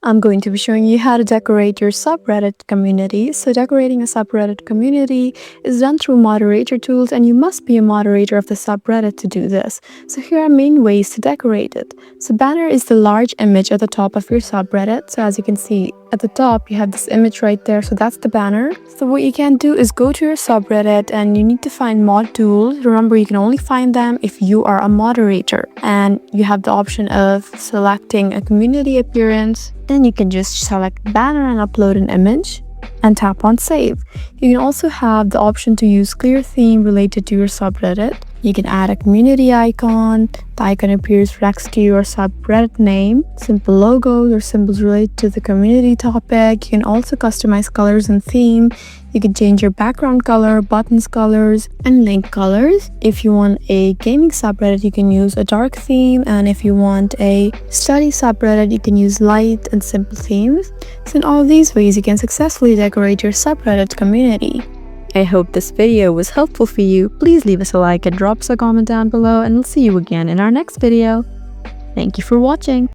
I'm going to be showing you how to decorate your subreddit community. So decorating a subreddit community is done through moderator tools, and you must be a moderator of the subreddit to do this. So here are main ways to decorate it. So banner is the large image at the top of your subreddit. So as you can see at the top, you have this image right there. So that's the banner. So what you can do is go to your subreddit and you need to find mod tools. Remember, you can only find them if you are a moderator, and you have the option of selecting a community appearance. Then you can just select banner and upload an image and tap on save. You can also have the option to use clear theme related to your subreddit. You can add a community icon. The icon appears next to your subreddit name. Simple logos or symbols related to the community topic. You can also customize colors and theme. You can change your background color, buttons colors, and link colors. If you want a gaming subreddit, you can use a dark theme, and if you want a study subreddit, you can use light and simple themes. So in all of these ways, you can successfully decorate your subreddit community. I hope this video was helpful for you. Please leave us a like and drop us a comment down below, and we'll see you again in our next video. Thank you for watching.